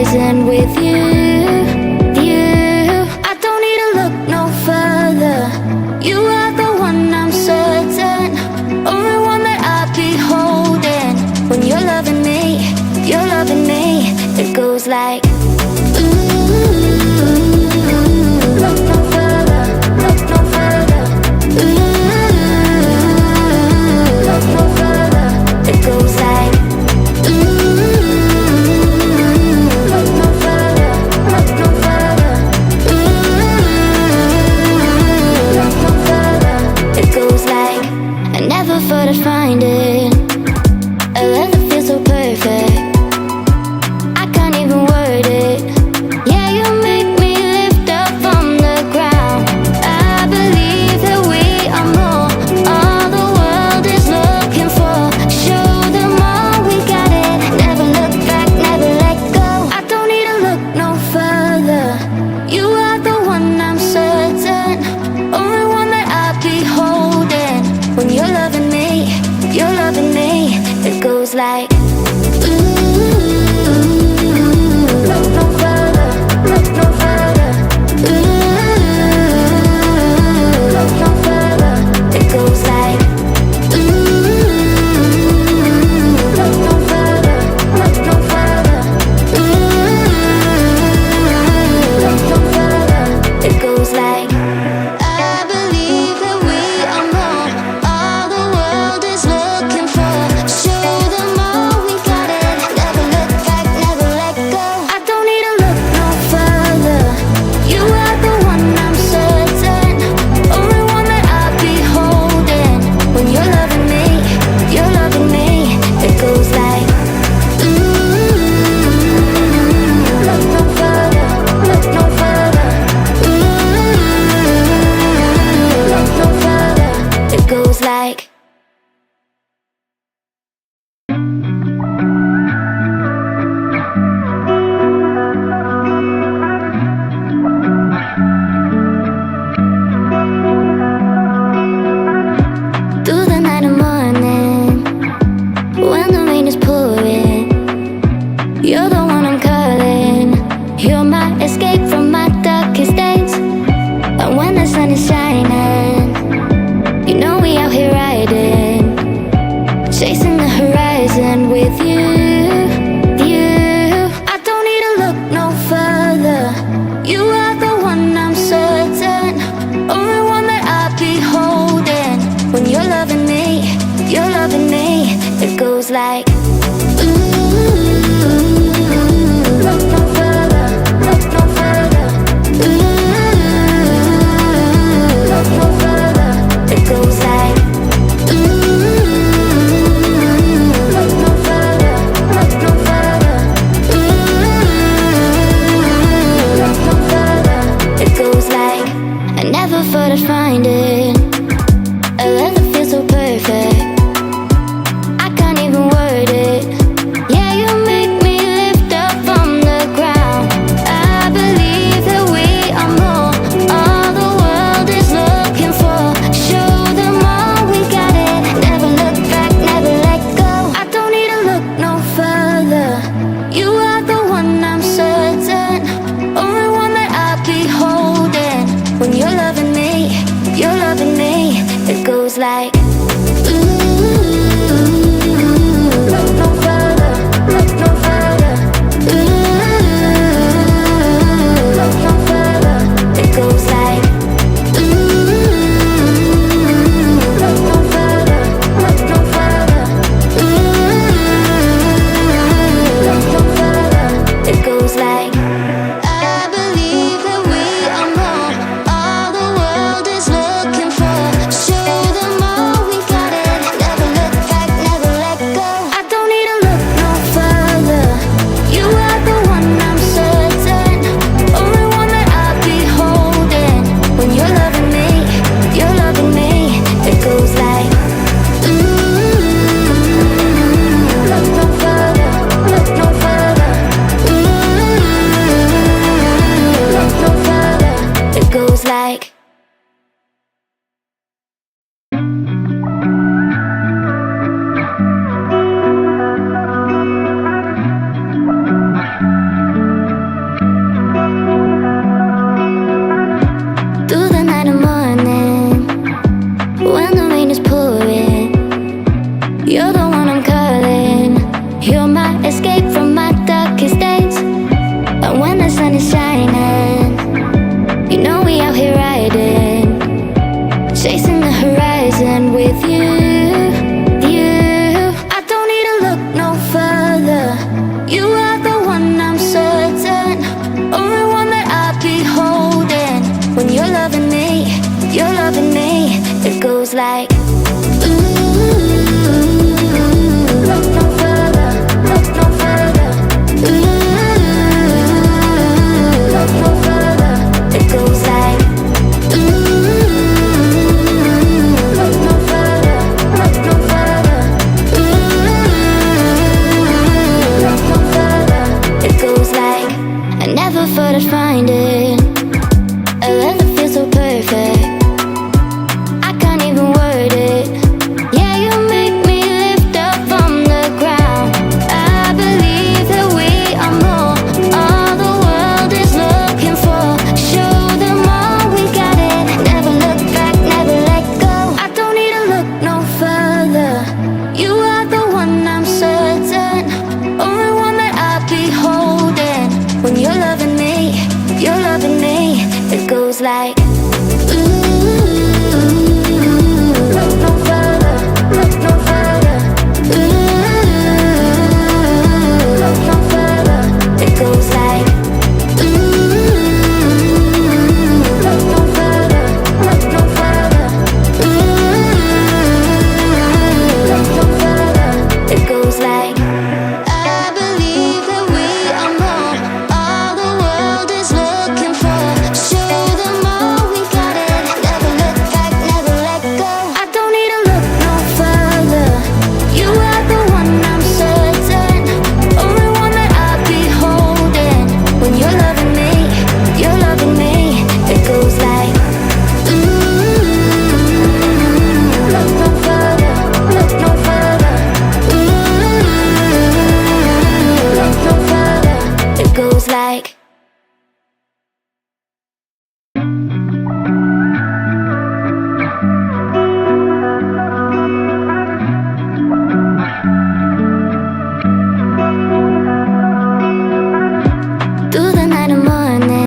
horizon with you. I don't need to look no further. You are the one, I'm certain. Only one that I'll be holding. When you're loving me, it goes like look no further, look no further. Look no further. It goes like look no further, look no further. Look no further. It goes like I never thought I'd find it. A love that feels so perfect. I can't even word it. Yeah, you make me lift up from the ground. I believe that we are more. All the world is looking for. Show them all we got it. Never look back, never let go. I don't need to look no further. You are the one, I'm certain. Only one that I'll be holding. When you're loving me, it goes like look no further, look no further. Look no further. It goes like look no further, look no further. Look no further. It goes like I believe that we are more. All the world is looking for. Show them all we got it. Never look back, never let go. I don't need to look no further. You are the one, I'm certain. Only one that I'll be holding. When you're loving me, it goes like look no further, look no further. Look no further. It goes like through the night and morning, when the rain is pouring, you're the one I'm calling. You're my escape from my darkest days. And when the sun is shining, you know we out here riding, chasing the horizon with you. I don't need to look no further. You are the one, I'm certain. Only one that I'll be holding. When you're loving me, it goes like look no further, look no further. Look no further. It goes like look no further, look no further. Look no further. It goes like I never thought I'd find it. A love that feels so perfect. I can't even word it. Yeah, you make me lift up from the ground. I believe that we are more. All the world is looking for. Show them all we got it. Never look back, never let go. I don't need to look no further. You are the one, I'm certain. Only one that I'll be holding. When you're loving me, it goes like look no further, look no further. Look no further. It goes like look no further, look no further. Look no further. It goes like I believe that we are more. All the world is looking for. Show them all like, ooh, look no further, look no further, ooh, look no further. It goes like, ooh, look no further, look no further, ooh, look no further. It goes like, I never thought I'd find it, a love that feels so perfect. I can't even word it. Yeah, you make me lift up from the ground. I believe that we are more, all the world is looking for. Show them all we got it. Never look back, never let go. I don't need to look no further. You are the one, I'm certain. Only one that I'll be holding. When you're loving me, you're loving me. It goes like, ooh, look no further, look no further, ooh, look no further. It goes like, ooh, look no further, look no further, ooh, look no further. It goes like, I believe that we are more, all the world is looking for. Show them all we got it. Never look back, never let go. I don't need to look no further. You are the one, I'm certain. Only one that I'll be holding. When you're loving me, you're loving me. It goes like, ooh, look no further, look no further, ooh, look no further. It goes like,